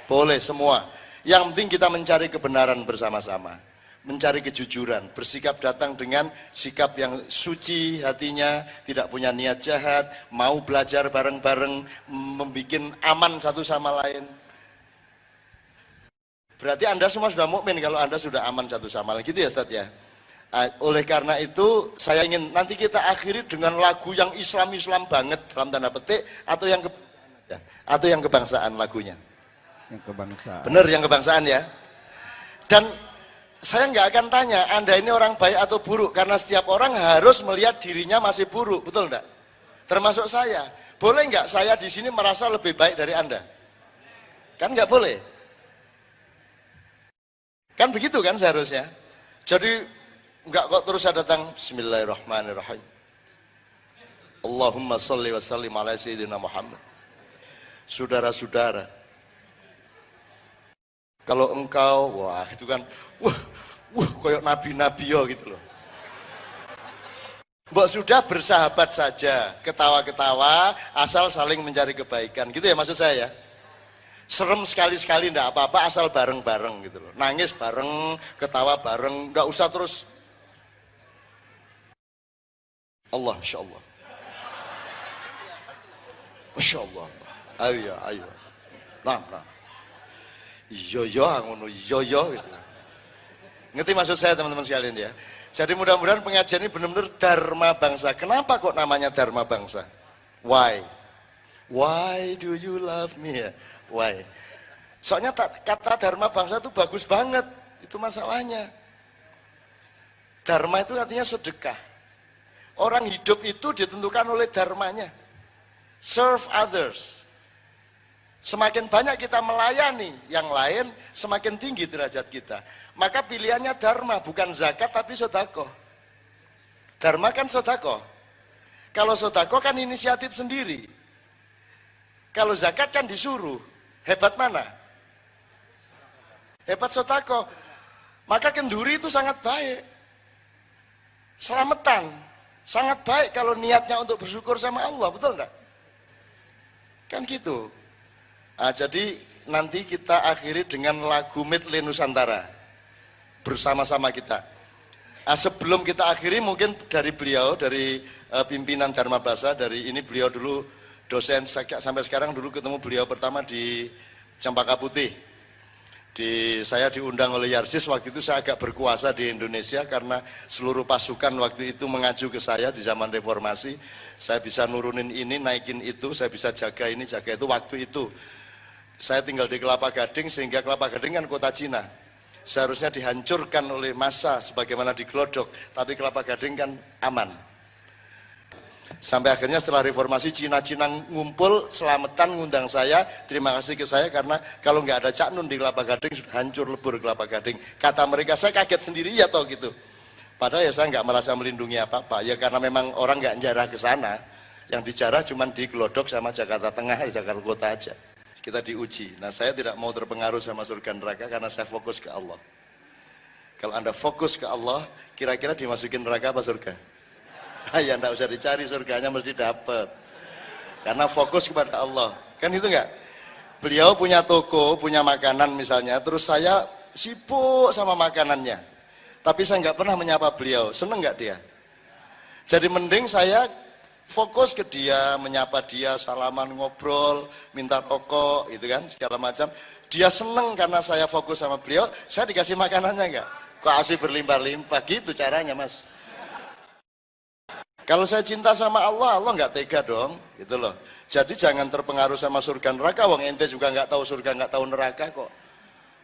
Boleh semua. Yang penting kita mencari kebenaran bersama-sama. Mencari kejujuran, bersikap datang dengan sikap yang suci hatinya, tidak punya niat jahat, mau belajar bareng-bareng, membuat aman satu sama lain. Berarti Anda semua sudah mukmin kalau Anda sudah aman satu sama lain, gitu ya Ustaz ya. Oleh karena itu saya ingin nanti kita akhiri dengan lagu yang Islam-Islam banget dalam tanda petik, atau yang kebangsaan lagunya. Yang kebangsaan. Bener yang kebangsaan ya. Dan saya nggak akan tanya Anda ini orang baik atau buruk, karena setiap orang harus melihat dirinya masih buruk, betul enggak? Termasuk saya. Boleh nggak saya di sini merasa lebih baik dari Anda? Kan nggak boleh. Kan begitu kan seharusnya. Jadi nggak kok terus saya datang Bismillahirrahmanirrahim. Allahumma sholli wa sallim ala sayyidina Muhammad. Saudara-saudara, kalau engkau, wah itu kan, kayak nabi-nabi ya gitu loh. Mbak sudah bersahabat saja, ketawa-ketawa, asal saling mencari kebaikan, gitu ya maksud saya ya. Serem sekali-sekali enggak apa-apa, asal bareng-bareng gitu loh. Nangis bareng, ketawa bareng, enggak usah terus. Allah, Masya Allah. Masya Allah. Ayo, ayo. Nah. Iya ngono iya gitu. Ngerti maksud saya teman-teman sekalian ya. Jadi mudah-mudahan pengajian ini benar-benar dharma bangsa. Kenapa kok namanya dharma bangsa? Why do you love me? Why? Soalnya kata dharma bangsa itu bagus banget. Itu masalahnya. Dharma itu artinya sedekah. Orang hidup itu ditentukan oleh dharmanya. Serve others. Semakin banyak kita melayani yang lain, semakin tinggi derajat kita. Maka pilihannya dharma, bukan zakat tapi sedekah. Dharma kan sedekah. Kalau sedekah kan inisiatif sendiri. Kalau zakat kan disuruh. Hebat mana? Hebat sedekah. Maka kenduri itu sangat baik. Selamatan. Sangat baik kalau niatnya untuk bersyukur sama Allah, betul enggak? Kan gitu. Nah, jadi nanti kita akhiri dengan lagu Medley Nusantara bersama-sama kita. Nah, sebelum kita akhiri mungkin dari beliau, dari pimpinan Dharma Bangsa, dari ini beliau dulu dosen, sampai sekarang dulu ketemu beliau pertama di Cempaka Putih. Saya diundang oleh Yarsis, waktu itu saya agak berkuasa di Indonesia karena seluruh pasukan waktu itu mengacu ke saya di zaman reformasi. Saya bisa nurunin ini, naikin itu, saya bisa jaga ini, jaga itu waktu itu. Saya tinggal di Kelapa Gading, sehingga Kelapa Gading kan kota Cina. Seharusnya dihancurkan oleh massa sebagaimana di Glodok, tapi Kelapa Gading kan aman. Sampai akhirnya setelah reformasi Cina-Cina ngumpul, selamatan ngundang saya, terima kasih ke saya karena kalau nggak ada Cak Nun di Kelapa Gading sudah hancur lebur Kelapa Gading. Kata mereka, saya kaget sendiri ya toh gitu. Padahal ya saya nggak merasa melindungi apa-apa, ya karena memang orang nggak jarah ke sana. Yang dijarah cuma di Glodok sama Jakarta Tengah, Jakarta Kota aja. Kita diuji. Nah, saya tidak mau terpengaruh sama surga neraka karena saya fokus ke Allah. Kalau Anda fokus ke Allah, kira-kira dimasukin neraka apa surga? Ya enggak usah dicari, surganya mesti dapat. Karena fokus kepada Allah. Kan itu enggak? Beliau punya toko, punya makanan misalnya, terus saya sibuk sama makanannya. Tapi saya enggak pernah menyapa beliau. Seneng enggak dia? Jadi mending saya fokus ke dia, menyapa dia, salaman, ngobrol, minta rokok, gitu kan, segala macam. Dia seneng karena saya fokus sama beliau, saya dikasih makanannya enggak? Kok asih berlimpah-limpah, gitu caranya mas. Kalau saya cinta sama Allah, Allah nggak tega dong, gitu loh. Jadi jangan terpengaruh sama surga neraka, wong ente juga nggak tahu surga, nggak tahu neraka kok.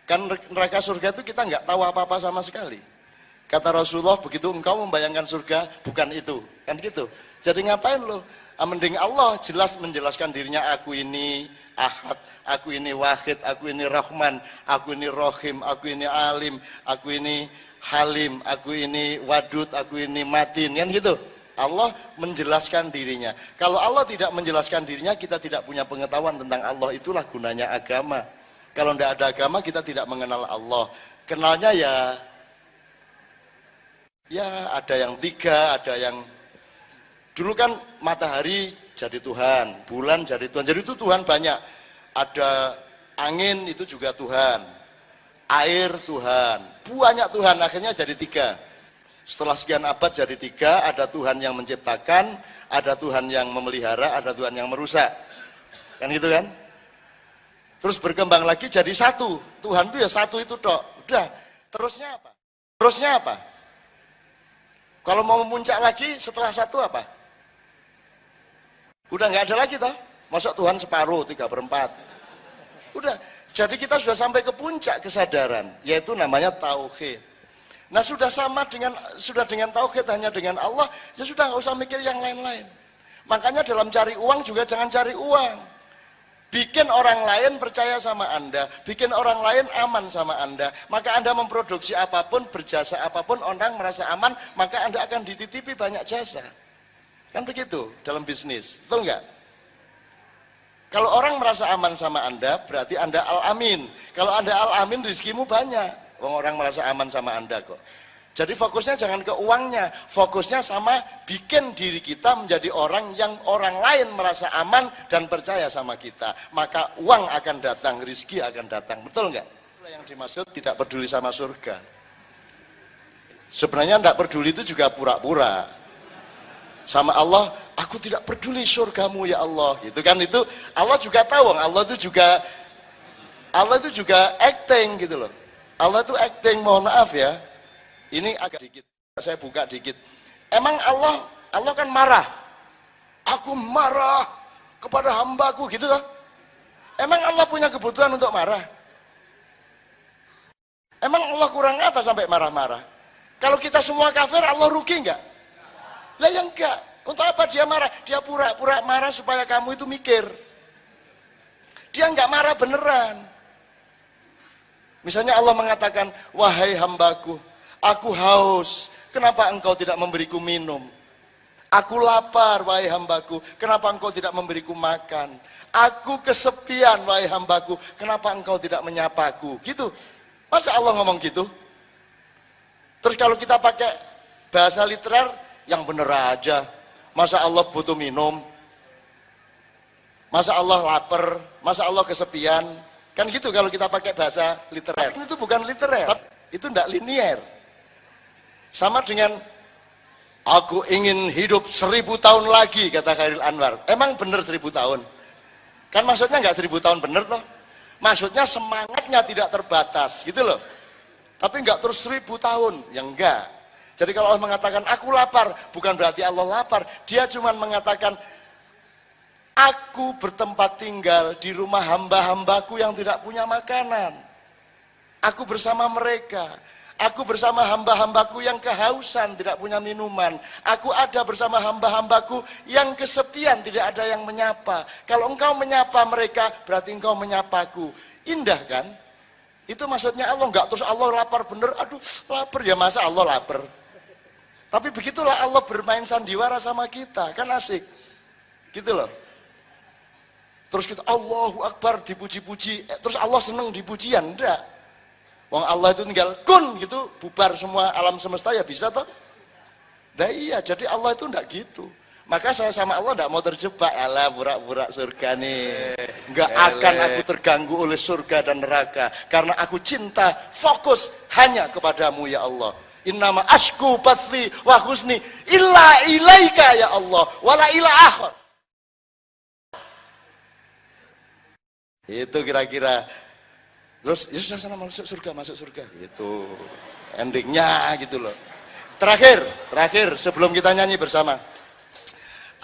Kan neraka surga itu kita nggak tahu apa-apa sama sekali. Kata Rasulullah, begitu engkau membayangkan surga, bukan itu, kan gitu. Jadi ngapain lo? Mending Allah jelas menjelaskan dirinya, aku ini Ahad, aku ini Wahid, aku ini Rahman, aku ini Rohim, aku ini Alim, aku ini Halim, aku ini Wadud, aku ini Matin, kan gitu. Allah menjelaskan dirinya. Kalau Allah tidak menjelaskan dirinya, kita tidak punya pengetahuan tentang Allah. Itulah gunanya agama. Kalau tidak ada agama, kita tidak mengenal Allah. Kenalnya ya ada yang 3, ada yang dulu kan matahari jadi Tuhan, bulan jadi Tuhan. Jadi itu Tuhan banyak. Ada angin itu juga Tuhan, air Tuhan, banyak Tuhan. Akhirnya jadi 3. Setelah sekian abad jadi 3, ada Tuhan yang menciptakan, ada Tuhan yang memelihara, ada Tuhan yang merusak. Kan gitu kan? Terus berkembang lagi jadi 1. Tuhan itu ya 1 itu tok. Udah, terusnya apa? Terusnya apa? Kalau mau memuncak lagi setelah 1 apa? Udah nggak ada lagi toh? Masuk Tuhan separuh, 3/4. Udah, jadi kita sudah sampai ke puncak kesadaran, yaitu namanya tauhid. Nah sudah dengan tauhid, hanya dengan Allah, ya sudah nggak usah mikir yang lain-lain. Makanya dalam cari uang juga jangan cari uang. Bikin orang lain percaya sama Anda, bikin orang lain aman sama Anda. Maka Anda memproduksi apapun, berjasa apapun, orang merasa aman, maka Anda akan dititipi banyak jasa. Kan begitu dalam bisnis, betul nggak? Kalau orang merasa aman sama Anda, berarti Anda al-amin. Kalau Anda al-amin, rezekimu banyak. Orang merasa aman sama Anda kok. Jadi fokusnya jangan ke uangnya, fokusnya sama bikin diri kita menjadi orang yang orang lain merasa aman dan percaya sama kita. Maka uang akan datang, rezeki akan datang. Betul nggak? Yang dimaksud tidak peduli sama surga. Sebenarnya tidak peduli itu juga pura-pura. Sama Allah, aku tidak peduli surgamu ya Allah. Gitu kan, itu Allah juga tahu, Allah itu juga acting gitu loh. Allah itu acting, mohon maaf ya. Ini agak dikit, saya buka dikit. Emang Allah kan marah. Aku marah kepada hambaku, gitu loh. Emang Allah punya kebutuhan untuk marah? Emang Allah kurang apa sampai marah-marah? Kalau kita semua kafir, Allah rugi enggak? Lah ya enggak. Untuk apa dia marah? Dia pura-pura marah supaya kamu itu mikir. Dia enggak marah beneran. Misalnya Allah mengatakan, wahai hambaku, aku haus, kenapa engkau tidak memberiku minum? Aku lapar, wahai hambaku, kenapa engkau tidak memberiku makan? Aku kesepian, wahai hambaku, kenapa engkau tidak menyapaku? Gitu. Masa Allah ngomong gitu? Terus kalau kita pakai bahasa literer, yang bener aja. Masa Allah butuh minum? Masa Allah lapar? Masa Allah kesepian? Kan gitu kalau kita pakai bahasa literer. Itu bukan literer, itu tidak linier. Sama dengan aku ingin hidup 1000 tahun lagi, kata Khairil Anwar. Emang bener 1000 tahun? Kan maksudnya nggak 1000 tahun bener toh? Maksudnya semangatnya tidak terbatas, gitu loh. Tapi nggak terus 1000 tahun, ya enggak. Jadi kalau Allah mengatakan aku lapar, bukan berarti Allah lapar. Dia cuma mengatakan aku bertempat tinggal di rumah hamba-hambaku yang tidak punya makanan. Aku bersama mereka. Aku bersama hamba-hambaku yang kehausan, tidak punya minuman. Aku ada bersama hamba-hambaku yang kesepian, tidak ada yang menyapa. Kalau engkau menyapa mereka, berarti engkau menyapaku. Indah kan? Itu maksudnya Allah. Enggak terus Allah lapar bener. Aduh lapar ya, masa Allah lapar? Tapi begitulah Allah bermain sandiwara sama kita. Kan asik. Gitu loh. Terus kita Allahu Akbar dipuji-puji, terus Allah seneng dipujian, enggak. Wong Allah itu tinggal kun gitu, bubar semua alam semesta ya bisa toh. Nah iya, jadi Allah itu enggak gitu. Maka saya sama Allah enggak mau terjebak, alah burak-burak surga nih. Enggak akan aku terganggu oleh surga dan neraka, karena aku cinta, fokus hanya kepadamu ya Allah. Innama ashku bathi wa husni illa ilaika ya Allah, wala ila akhir. Itu kira-kira. Terus ya sudah sana masuk surga gitu. Endingnya gitu loh. Terakhir sebelum kita nyanyi bersama.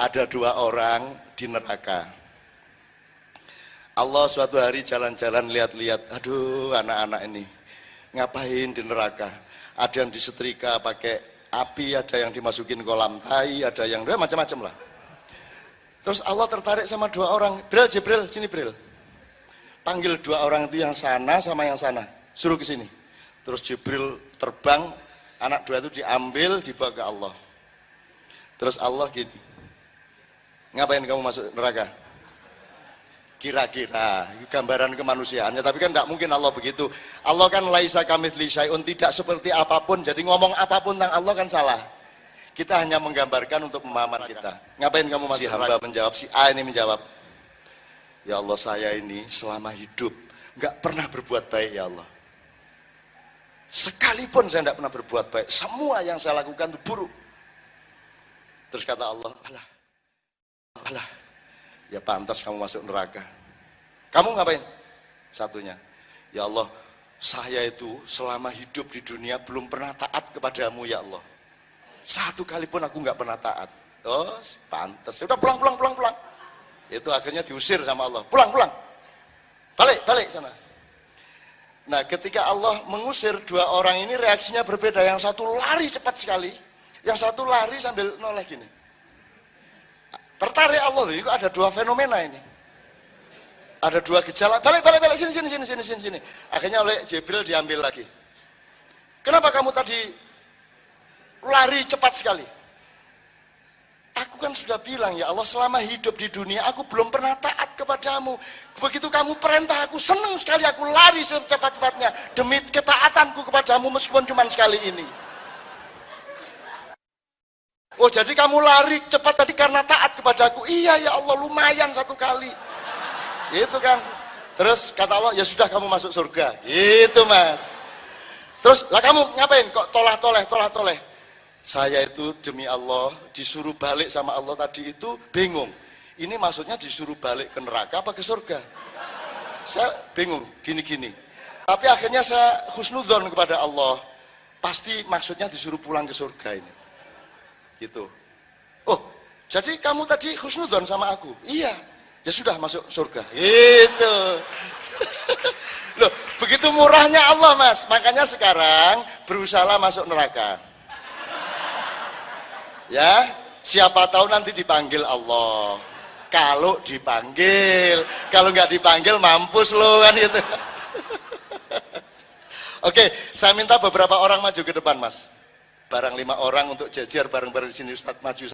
ada 2 orang di neraka. Allah suatu hari jalan-jalan lihat-lihat, aduh anak-anak ini ngapain di neraka. Ada yang disetrika pakai api, ada yang dimasukin kolam tai, ada yang macam-macam lah. Terus Allah tertarik sama 2 orang. Jibril, sini Jibril. Panggil 2 orang itu yang sana sama yang sana. Suruh ke sini. Terus Jibril terbang, anak 2 itu diambil, dibawa ke Allah. Terus Allah gini, ngapain kamu masuk neraka? Kira-kira, gambaran kemanusiaannya, tapi kan tidak mungkin Allah begitu. Allah kan laisa kamitslihi syai'un, tidak seperti apapun, jadi ngomong apapun tentang Allah kan salah. Kita hanya menggambarkan untuk pemahaman kita. Ngapain kamu masih hamba menjawab, si A ini menjawab, ya Allah saya ini selama hidup nggak pernah berbuat baik ya Allah. Sekalipun saya tidak pernah berbuat baik, semua yang saya lakukan itu buruk. Terus kata Allah, alah, ya pantas kamu masuk neraka. Kamu ngapain? Satunya, ya Allah, saya itu selama hidup di dunia belum pernah taat kepadamu ya Allah. Satu kali pun aku nggak pernah taat. Oh, pantas. Udah pulang. Itu akhirnya diusir sama Allah. Pulang. Balik sana. Nah, ketika Allah mengusir 2 orang ini reaksinya berbeda. Yang satu lari cepat sekali, yang satu lari sambil noleh gini. Tertarik Allah loh, ada 2 fenomena ini. Ada 2 gejala. Balik, sini. Akhirnya oleh Jibril diambil lagi. Kenapa kamu tadi lari cepat sekali? Aku kan sudah bilang ya Allah, selama hidup di dunia aku belum pernah taat kepadamu. Begitu kamu perintah aku senang sekali, aku lari secepat-cepatnya demi ketaatanku kepadamu meskipun cuma sekali ini. Oh, jadi kamu lari cepat tadi karena taat kepadaku. Iya ya Allah, lumayan 1 kali. Itu kan. Terus kata Allah, ya sudah kamu masuk surga. Itu Mas. Terus lah kamu ngapain kok tolah-toleh? Saya itu demi Allah disuruh balik sama Allah tadi itu bingung. Ini maksudnya disuruh balik ke neraka apa ke surga? Saya bingung gini-gini. Tapi akhirnya saya husnudzon kepada Allah. Pasti maksudnya disuruh pulang ke surga ini. Gitu. Oh, jadi kamu tadi husnudzon sama aku? Iya. Ya sudah masuk surga. Gitu. Loh, begitu murahnya Allah Mas. Makanya sekarang berusaha masuk neraka. Ya, siapa tahu nanti dipanggil Allah. Kalau dipanggil, kalau nggak dipanggil mampus lo kan gitu. Oke, saya minta beberapa orang maju ke depan Mas. Barang 5 orang untuk jajar bareng-bareng di sini, Ustadz maju.